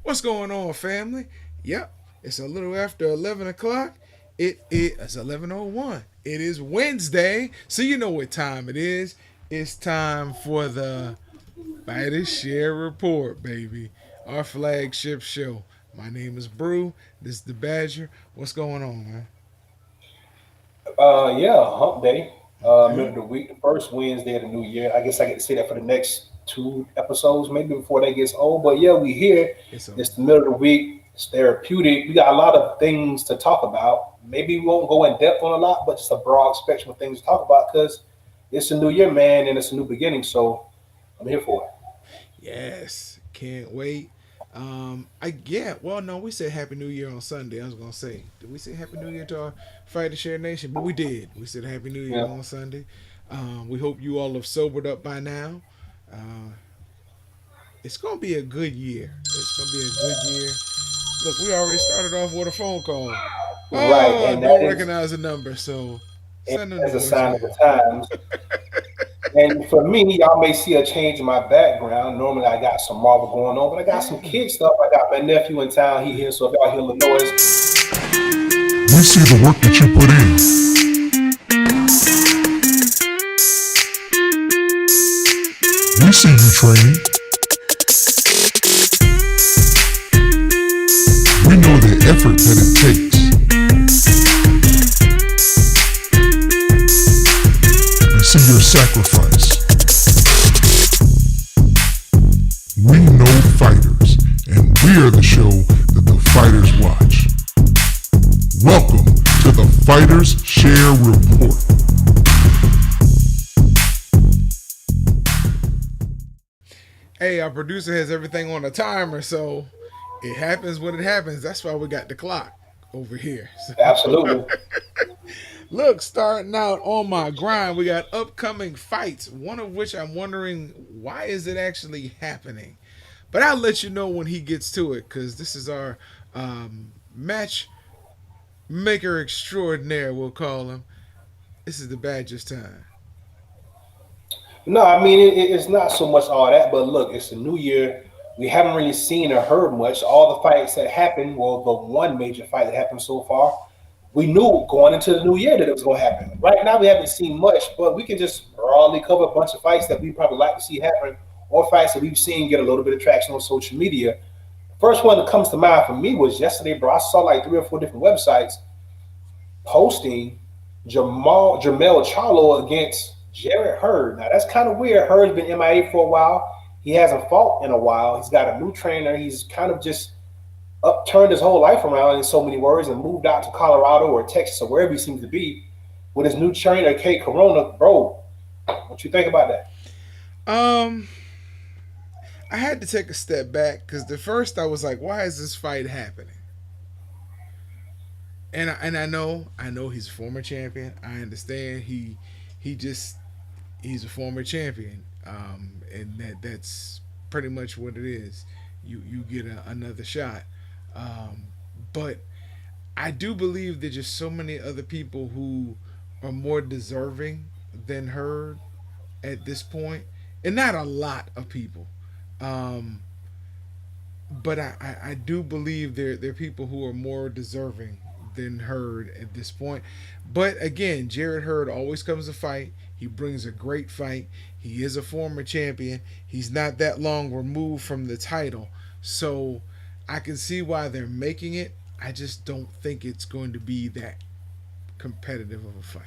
What's going on, family? Yep, it's a little after 11 o'clock. It's 11:01. It is Wednesday, so you know what time it is. It's time for the Fighters Share Report, baby. Our flagship show. My name is Brew. This is the Badger. What's going on, man? Yeah, hump day. Middle Okay. of the week, the first Wednesday of the new year. I guess I get to say that for the next two episodes, maybe before that gets old. But yeah, we here. It's It's over. the middle of the week. It's therapeutic. We got a lot of things to talk about. Maybe we won't go in depth on a lot, but just a broad spectrum of things to talk about because it's a new year, man, and it's a new beginning. So I'm here for it. Yes, can't wait. Well, no, we said Happy New Year on Sunday. I was gonna say, did we say Happy New Year to our Fight to Share Nation? But we did. We said Happy New Year Yeah. on Sunday. We hope you all have sobered up by now. Uh, it's gonna be a good year. It's gonna be a good year. Look, we already started off with a phone call. Right, Oh, and that don't is recognize the number, so and send them the as a sign of the voicemail. times. And for me, y'all may see a change in my background. Normally, I got some Marvel going on, but I got some kid stuff. I got my nephew in town. He here, so if y'all hear the noise, We see the work that you put in. We see you training. We know the effort that it takes. We see your sacrifice. We know fighters, and we're the show that the fighters watch. Welcome to the Fighters Share Report. Hey, our producer has everything on a timer, so it happens when it happens. That's why we got the clock over here. So, absolutely. look, starting out on my grind, we got upcoming fights. One of which I'm wondering why is it actually happening. But I'll let you know when he gets to it, because this is our match maker extraordinaire. We'll call him. This is the Badgers' time. No, I mean it's not so much all that, but look, it's a new year. We haven't really seen or heard much. All the fights that happened, well, the one major fight that happened so far, we knew going into the new year that it was going to happen. Right now, we haven't seen much, but we can just broadly cover a bunch of fights that we probably like to see happen, or fights that we've seen get a little bit of traction on social media. First one that comes to mind for me was yesterday, bro. I saw like three or four different websites posting Jamel Charlo against Jarrett Hurd. Now that's kind of weird. Hurd's been MIA for a while. He hasn't fought in a while. He's got a new trainer. He's kind of just upturned his whole life around in so many words and moved out to Colorado or Texas or wherever he seems to be with his new trainer, Kate Corona. Bro, what you think about that? Um, I had to take a step back because the first I was like, why is this fight happening? And I know he's a former champion. I understand he just he's a former champion, and that's pretty much what it is. You get another shot, um, but I do believe there's just so many other people who are more deserving than Hurd at this point, and not a lot of people. Um, but I do believe there are people who are more deserving than Hurd at this point. But again, Jared Hurd always comes to fight. He brings a great fight. He is a former champion. He's not that long removed from the title. So I can see why they're making it. I just don't think it's going to be that competitive of a fight.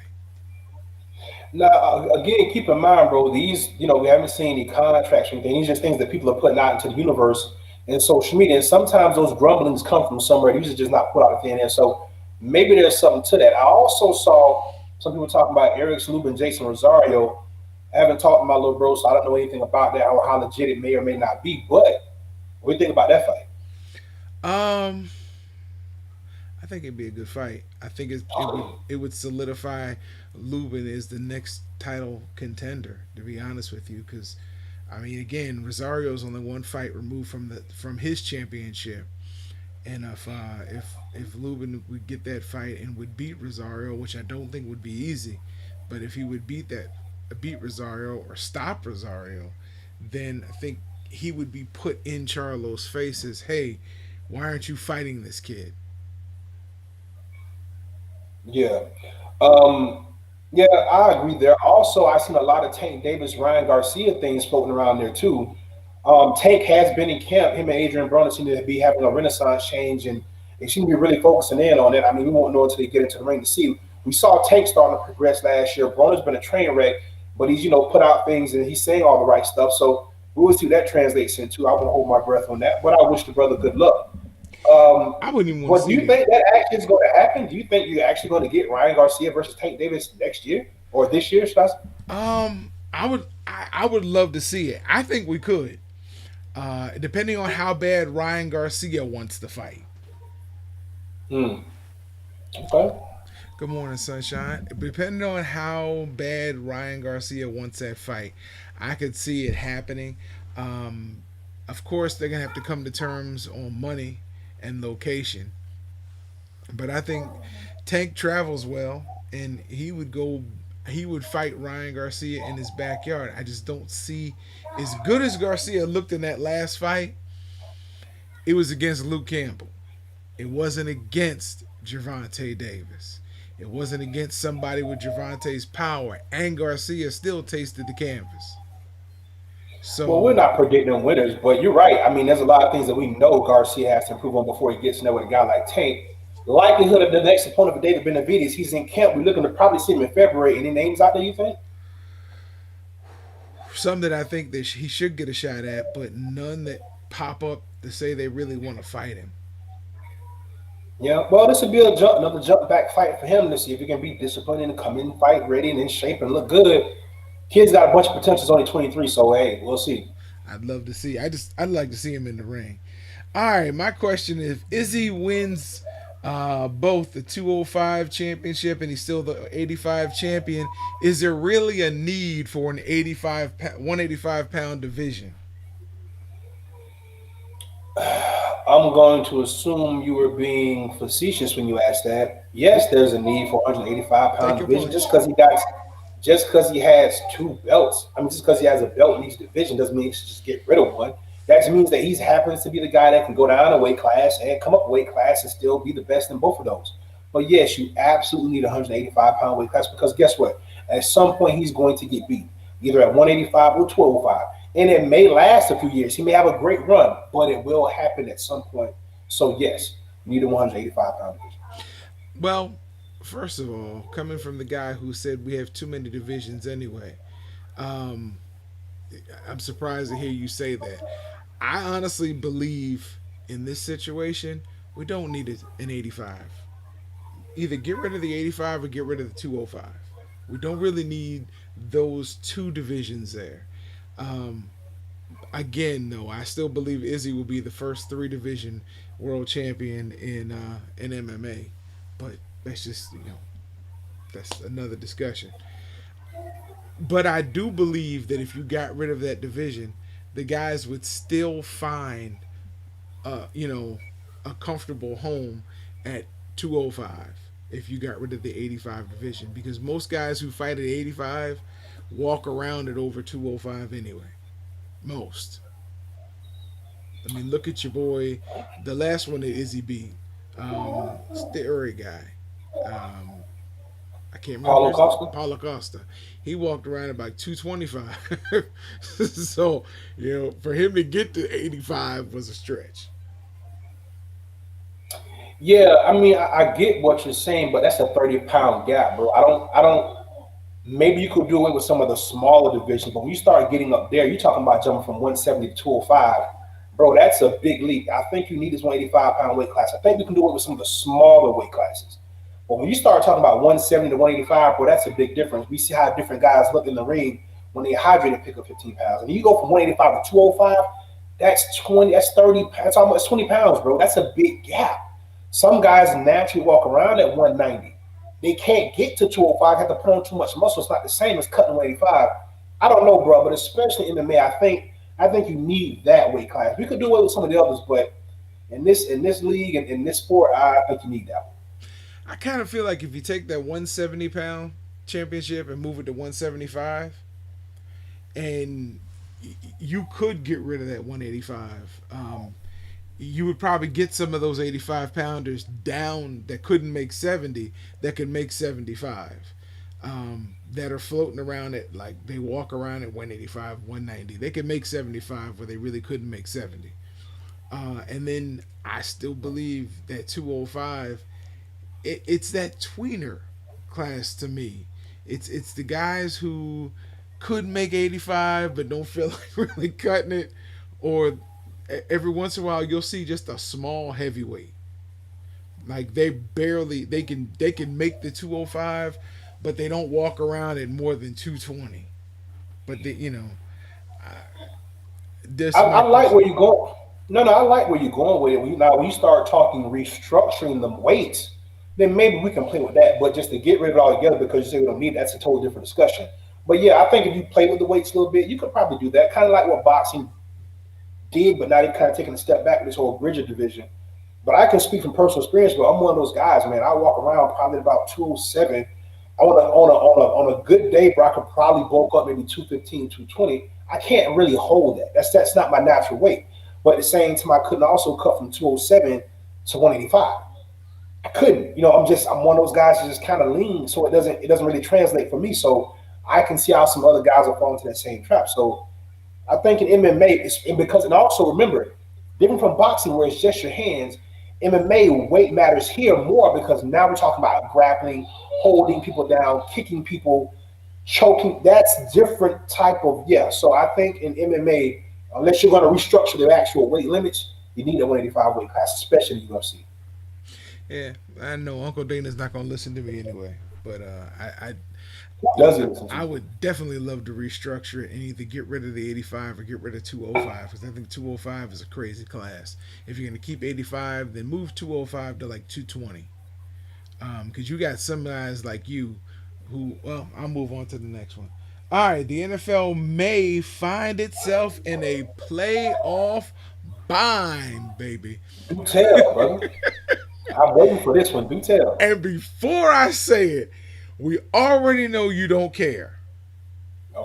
Now, again, keep in mind, bro, these, we haven't seen any contracts or anything. These are just things that people are putting out into the universe and social media. And sometimes those grumblings come from somewhere. These are just not put out of thin air. So maybe there's something to that. I also saw some people talking about Eric Salub and Jason Rosario. I haven't talked to my little bro, so I don't know anything about that or how legit it may or may not be. But what do you think about that fight? Um, I think it'd be a good fight. I think it would solidify Lubin as the next title contender. To be honest with you, because I mean, again, Rosario's only one fight removed from his championship, and if Lubin would get that fight and would beat Rosario, which I don't think would be easy, but if he would beat Rosario or stop Rosario, then I think he would be put in Charlo's faces. Hey, why aren't you fighting this kid? Yeah. Um, yeah, I agree there. Also, I've seen a lot of Tank Davis, Ryan Garcia things floating around there too. Tank has been in camp. Him and Adrian Broner seem to be having a renaissance change, and they seem to be really focusing in on it. I mean, we won't know until they get into the ring to see. We saw Tank starting to progress last year. Broner's been a train wreck, but he's put out things and he's saying all the right stuff. So we will see what that translates into. I won't hold my breath on that, but I wish the brother good luck. Um, I wouldn't even want to but do see you that. think that actually is going to happen? Do you think you're actually going to get Ryan Garcia versus Tank Davis next year or this year, should I say? I would love to see it. I think we could. Depending on how bad Ryan Garcia wants to fight. Hmm. Okay. Good morning, Sunshine. Depending on how bad Ryan Garcia wants that fight, I could see it happening. Um, of course, they're gonna have to come to terms on money and location, but I think Tank travels well, and he would go. He would fight Ryan Garcia in his backyard. I just don't see as good as Garcia looked in that last fight. It was against Luke Campbell. It wasn't against Gervonta Davis. It wasn't against somebody with Gervonta's power. And Garcia still tasted the canvas. Well, we're So not predicting winners, but you're right. I mean, there's a lot of things that we know Garcia has to improve on before he gets in there with a guy like Tank. The likelihood of the next opponent for David Benavidez, he's in camp. We're looking to probably see him in February. Any names out there, you think? some that I think that he should get a shot at, but none that pop up to say they really want to fight him. Yeah, well, this would be another jump back fight for him to see if he can be disciplined and come in, fight ready and in shape and look good. Kid's got a bunch of potential. He's only 23, so hey, we'll see. I'd love to see. I'd like to see him in the ring. All right, my question is: Izzy wins both the 205 championship and he's still the 85 champion. Is there really a need for an 185 pound division? I'm going to assume you were being facetious when you asked that. Yes, there's a need for 185 Take pound your division punch. just because he has two belts. I mean, just because he has a belt in each division doesn't mean he should just get rid of one. That just means that he happens to be the guy that can go down a weight class and come up a weight class and still be the best in both of those. But yes, you absolutely need a 185-pound weight class because guess what? At some point, he's going to get beat, either at 185 or 205. And it may last a few years. He may have a great run, but it will happen at some point. So yes, you need a 185-pound division. Well, first of all, coming from the guy who said we have too many divisions anyway, um, I'm surprised to hear you say that. I honestly believe in this situation we don't need an 85. Either get rid of the 85 or get rid of the 205. We don't really need those two divisions there. Um, Again, though, I still believe Izzy will be the first three division world champion in MMA. But that's just that's another discussion. But I do believe that if you got rid of that division, the guys would still find you know a comfortable home at 205 if you got rid of the 85 division because most guys who fight at 85 walk around at over 205 anyway. Most. I mean, look at your boy, the last one that Izzy beat, the Uri guy. Um, I can't remember Paulo his name. Costa? Paulo Costa. He walked around about 225. So, for him to get to 85 was a stretch. Yeah, I mean, I get what you're saying, but that's a 30-pound gap, bro. I don't. Maybe you could do away with some of the smaller divisions, but when you start getting up there, you're talking about jumping from 170 to 205. Bro, that's a big leap. I think you need this 185-pound weight class. I think we can do it with some of the smaller weight classes. But when you start talking about 170 to 185, bro, that's a big difference. We see how different guys look in the ring when they hydrate and pick up 15 pounds. And you go from 185 to 205, that's 20, that's 30, that's almost 20 pounds, bro. That's a big gap. Some guys naturally walk around at 190. They can't get to 205, have to put on too much muscle. It's not the same as cutting 185. I don't know, bro, but especially in MMA, I think you need that weight class. We could do it with some of the others, but in this league and in this sport, I think you need that one. I kind of feel like if you take that 170-pound championship and move it to 175, and you could get rid of that 185. You would probably get some of those 85 pounders down that couldn't make 70 that could make 75, that are floating around at, like, they walk around at 185, 190. They could make 75 where they really couldn't make 70. And then I still believe that 205, it's that tweener class to me. It's the guys who could make 85 but don't feel like really cutting it, or every once in a while you'll see just a small heavyweight, like they can make the 205, but they don't walk around at more than 220. But this I my like where question. you go. No, I like where you're going with it. Now, when you start talking restructuring the weights, then maybe we can play with that. But just to get rid of it all together because you say we don't need it, that's a totally different discussion. But yeah, I think if you play with the weights a little bit, you could probably do that. Kind of like what boxing did, but now they're kind of taking a step back with this whole Bridget division. But I can speak from personal experience, but I'm one of those guys, man. I walk around probably about 207. I want to on a good day, bro, I could probably bulk up maybe 215, 220. I can't really hold that. That's not my natural weight. But at the same time, I couldn't also cut from 207 to 185. I couldn't. I'm one of those guys that just kind of lean, so it doesn't really translate for me. So I can see how some other guys are falling into that same trap. So I think in MMA, and also remember, different from boxing where it's just your hands. MMA weight matters here more because now we're talking about grappling, holding people down, kicking people, choking. That's different type of, yeah. So I think in MMA, unless you're going to restructure the actual weight limits, you need a 185 weight class, especially in the UFC. Yeah, I know Uncle Dana's not gonna listen to me anyway, but Does it listen to I you? would definitely love to restructure it and either get rid of the 85 or get rid of 205, because I think 205 is a crazy class. If you're going to keep 85, then move 205 to like 220. Because you got some guys like you who, well, I'll move on to the next one. All right, the NFL may find itself in a playoff bind, baby. Do tell, brother. I'm waiting for this one. Do tell. And before I say it, we already know you don't care.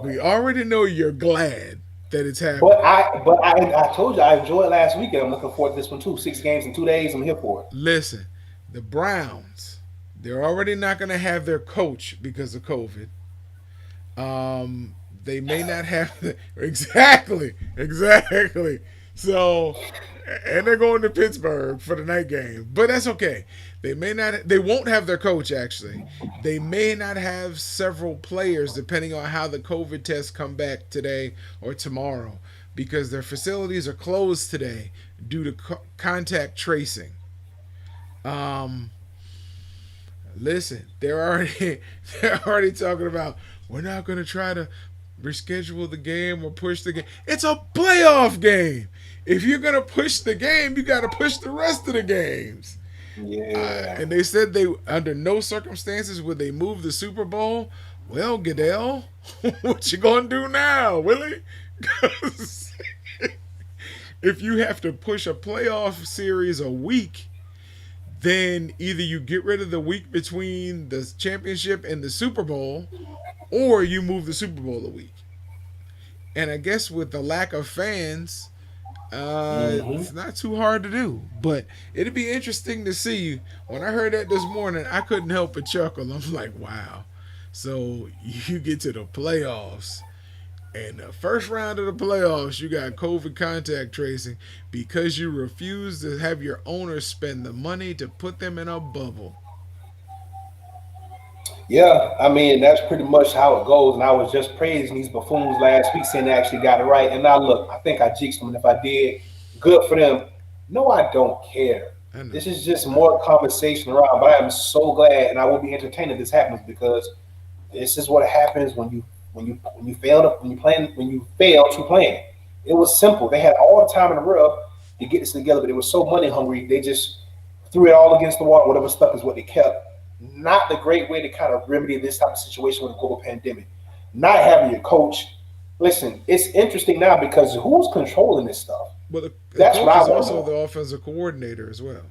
We Okay. already know you're glad that it's But happening. I told you I enjoyed last weekend. I'm looking forward to this one too. 6 games in 2 days. I'm here for it. Listen, the Browns, they're already not going to have their coach because of COVID. They may not have exactly. So, and they're going to Pittsburgh for the night game, but that's okay. They won't have their coach actually. They may not have several players depending on how the COVID tests come back today or tomorrow, because their facilities are closed today due to contact tracing. Um, Listen, they're already talking about, we're not going to try to reschedule the game or push the game. It's a playoff game. If you're going to push the game, you got to push the rest of the games. Yeah. And they said they under no circumstances would they move the Super Bowl. Well, Goodell, what you gonna do now, Willie? 'Cause if you have to push a playoff series a week, then either you get rid of the week between the championship and the Super Bowl, or you move the Super Bowl a week. And I guess with the lack of fans, Hmm. it's not too hard to do. But it'd be interesting to see. When I heard that this morning, I couldn't help but chuckle. I'm like, wow. So you get to the playoffs, and the first round of the playoffs, you got COVID contact tracing because you refuse to have your owners spend the money to put them in a bubble. Yeah, I mean that's pretty much how it goes. And I was just praising these buffoons last week, saying they actually got it right. And now look, I think I jinxed them. And if I did, good for them. No, I don't care. I know. This is just more conversation around. But I am so glad, and I will be entertained if this happens because this is what happens when you fail to plan. It was simple. They had all the time in the world to get this together, but they were so money hungry. They just threw it all against the wall. Whatever stuck is what they kept. Not the great way to kind of remedy this type of situation with a global pandemic. Not having your coach. Listen, it's interesting now because who's controlling this stuff? But the That's what coach I is want to also know. the offensive coordinator as well.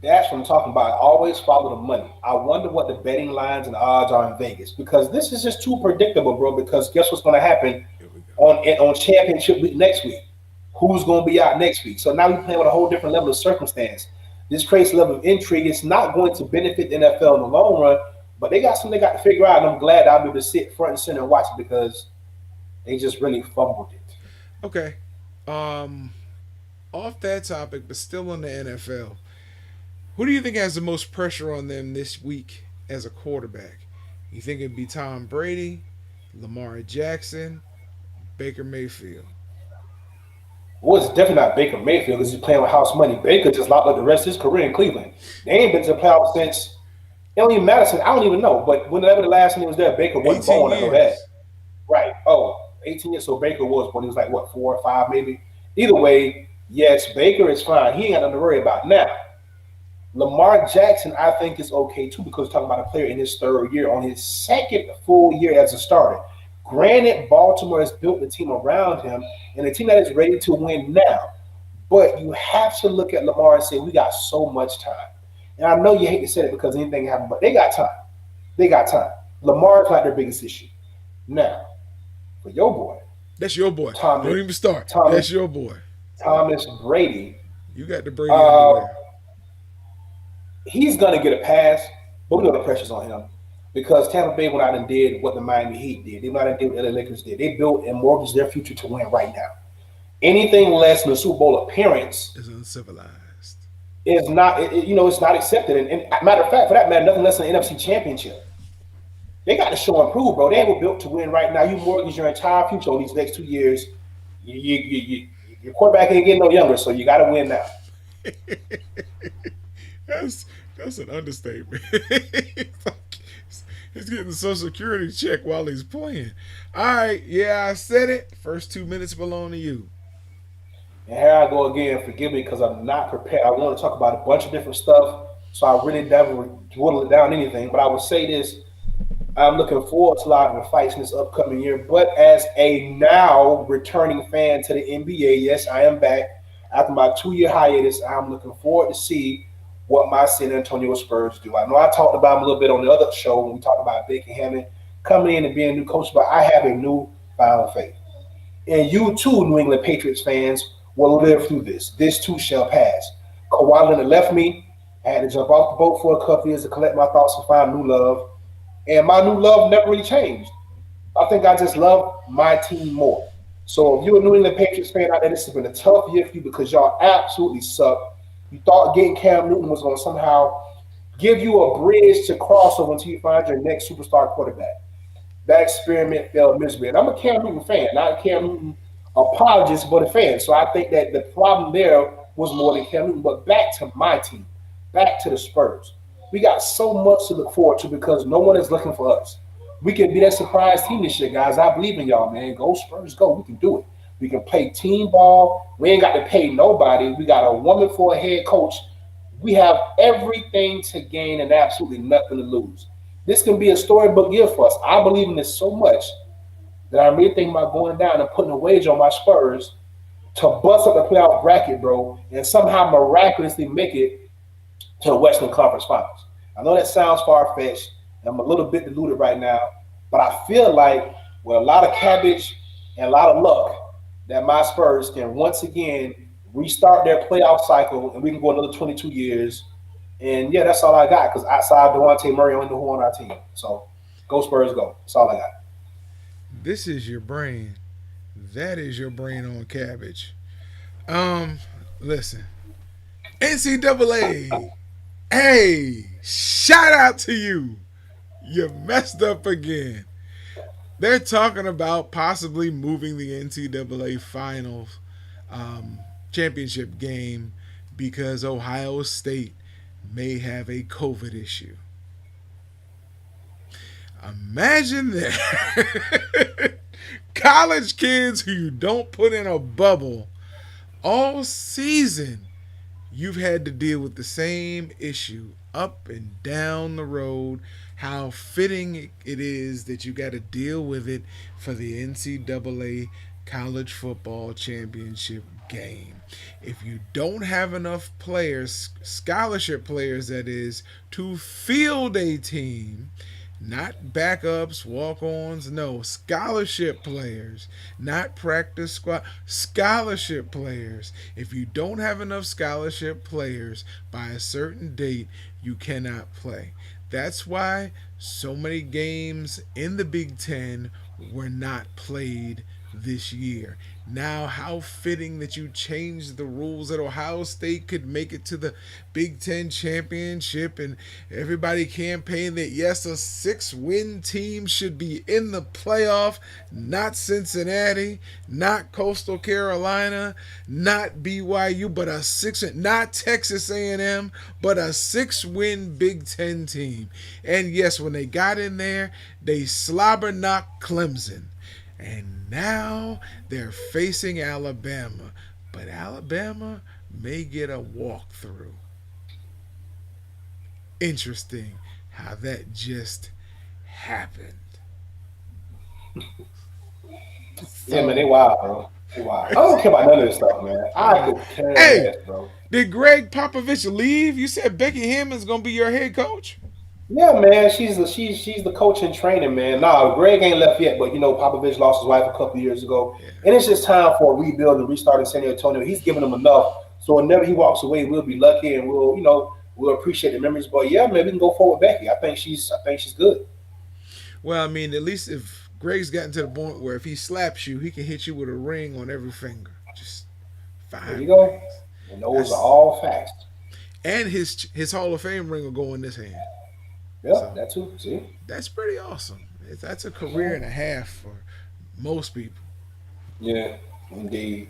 That's what I'm talking about. I always follow the money. I wonder what the betting lines and odds are in Vegas because this is just too predictable, bro. Because guess what's going to happen? Here we go. on championship week next week. Who's going to be out next week? So now we're playing with a whole different level of circumstance. This creates a level of intrigue. It's not going to benefit the NFL in the long run, but they got something they got to figure out. And I'm glad I'll be able to sit front and center and watch it because they just really fumbled it. Okay. Um, Off that topic, but still on the NFL, who do you think has the most pressure on them this week as a quarterback? You think it'd be Tom Brady, Lamar Jackson, Baker Mayfield? Well, it's definitely not Baker Mayfield because he's playing with house money. Baker just locked up the rest of his career in Cleveland. They ain't been to the playoffs since it don't even matter since I don't even know. But whenever the last time he was there, Baker wasn't 18 born. I know that. years. Right. Oh, 18 years. So Baker was when he was like what, 4 or 5 maybe. Either way, yes, Baker is fine. He ain't got nothing to worry about. Now, Lamar Jackson, I think, is okay too because we're talking about a player in his third year, on his second full year as a starter. Granted, Baltimore has built the team around him and a team that is ready to win now. But you have to look at Lamar and say, we got so much time. And I know you hate to say it because anything can happen, but they got time. They got time. Lamar is not their biggest issue. Now, for your boy, That's your boy. Thomas, Don't even start. Thomas, That's your boy. Thomas Brady, You got the Brady uh, underwear. he's gonna get a pass, but we know the pressure's on him because Tampa Bay went out and did what the Miami Heat did. They went out and did what the LA Lakers did. They built and mortgaged their future to win right now. Anything less than a Super Bowl appearance It's uncivilized. is not, it's not accepted. And matter of fact, for that matter, nothing less than an NFC Championship. They got to show and prove, bro. They were built to win right now. You mortgage your entire future on these next 2 years. Your quarterback ain't getting no younger, so you got to win now. that's that's an understatement. He's getting the Social Security check while he's playing. All right, yeah, I said it. First 2 minutes belong to you. And here I go again. Forgive me because I'm not prepared. I want to talk about a bunch of different stuff, so I really never dwindle it down anything. But I will say this: I'm looking forward to a lot of the fights in this upcoming year. But as a now returning fan to the NBA, yes, I am back after my 2 year hiatus. I'm looking forward to see what my San Antonio Spurs do. I know I talked about them a little bit on the other show when we talked about Baker Hammond coming in and being a new coach, but I have a new found faith. And you too, New England Patriots fans, will live through this. This too shall pass. Kawhi Leonard left me. I had to jump off the boat for a couple years to collect my thoughts and find new love. And my new love never really changed. I think I just love my team more. So if you're a New England Patriots fan out there, this has been a tough year for you because y'all absolutely suck. You thought getting Cam Newton was going to somehow give you a bridge to cross over until you find your next superstar quarterback. That experiment failed miserably. And I'm a Cam Newton fan, not a Cam Newton apologist, but a fan. So I think that the problem there was more than Cam Newton. But back to my team, back to the Spurs. We got so much to look forward to because no one is looking for us. We can be that surprise team this year, guys. I believe in y'all, man. Go Spurs, go. We can do it. We can play team ball. We ain't got to pay nobody. We got a woman for a head coach. We have everything to gain and absolutely nothing to lose. This can be a storybook year for us. I believe in this so much that I'm really thinking about going down and putting a wager on my Spurs to bust up the playoff bracket, bro, and somehow miraculously make it to the Western Conference Finals. I know that sounds far fetched. I'm a little bit deluded right now, but I feel like with a lot of cabbage and a lot of luck, that my Spurs can once again restart their playoff cycle and we can go another 22 years. And yeah, that's all I got because outside Devontae Murray, I only know who on our team. So go Spurs, go. That's all I got. This is your brain. That is your brain on cabbage. Listen. NCAA. Hey, shout out to you. You messed up again. They're talking about possibly moving the NCAA finals championship game because Ohio State may have a COVID issue. Imagine that. College kids who you don't put in a bubble all season, you've had to deal with the same issue up and down the road. How fitting it is that you got to deal with it for the NCAA college football championship game. If you don't have enough players, scholarship players that is, to field a team, Not backups, walk ons, no, scholarship players, not practice squad, scholarship players. If you don't have enough scholarship players by a certain date, you cannot play. That's why so many games in the Big Ten were not played this year. Now, how fitting that you changed the rules that Ohio State could make it to the Big Ten championship, and everybody campaigned that yes, a 6-win team should be in the playoff, not Cincinnati, not Coastal Carolina, not BYU, but a not Texas A&M, but a 6-win Big Ten team. And yes, when they got in there, they slobber knocked Clemson. And now they're facing Alabama. But Alabama may get a walkthrough. Interesting how that just happened. Yeah, man, So, they wild, bro. They wild. I don't care about none of this stuff, man. I could care hey, less, bro. did Greg Popovich leave? You said Becky Hammon's going to be your head coach? Yeah, man, she's the coach in training, man. Nah, Greg ain't left yet, but Popovich lost his wife a couple years ago, Yeah. and it's just time for a rebuild and restart in San Antonio. He's given them enough, so whenever he walks away, we'll be lucky and we'll appreciate the memories. But yeah, man, we can go forward, Becky. I think she's good. Well, I mean, at least if Greg's gotten to the point where if he slaps you, he can hit you with a ring on every finger. Just There you 5 go. rings. And those are That's all facts. and his Hall of Fame ring will go in this hand. Yeah, So that too. See. that's pretty awesome. That's a career Yeah. and a half for most people. Yeah, indeed.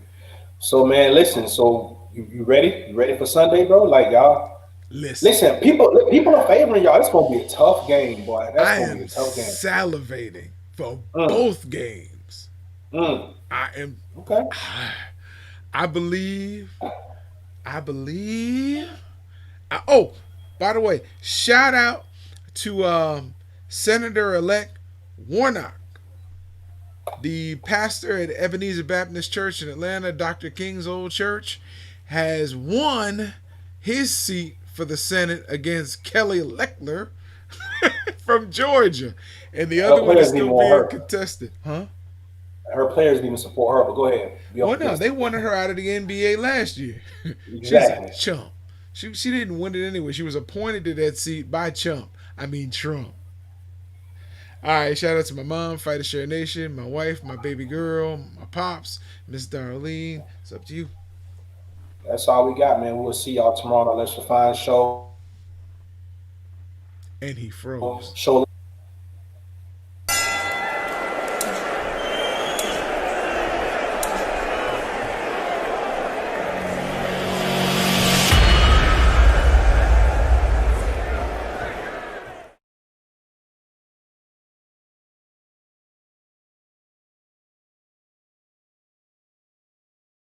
So man, listen. So you ready? You ready for Sunday, bro? Like y'all, Listen, listen. People are favoring y'all. It's gonna be a tough game, boy. That's I gonna be am a tough game. salivating for Mm, both games. mm. I am. Okay. I believe. I believe. Oh, by the way, shout out to Senator Elect Warnock, the pastor at Ebenezer Baptist Church in Atlanta, Dr. King's old church, has won his seat for the Senate against Kelly Loeffler from Georgia. And the other Her one is players need still more being her. contested. Huh? Her players need to support her. But go ahead, be Well, no, they optimistic. wanted her out of the NBA last year. She's a Exactly. chump. She didn't win it anyway. She was appointed to that seat by Chump. I mean Trump. All right, shout out to my mom, Fighter Share Nation, my wife, my baby girl, my pops, Miss Darlene. It's up to you. That's all we got, man. We'll see y'all tomorrow on our Let's Refine show. And he Show froze. love.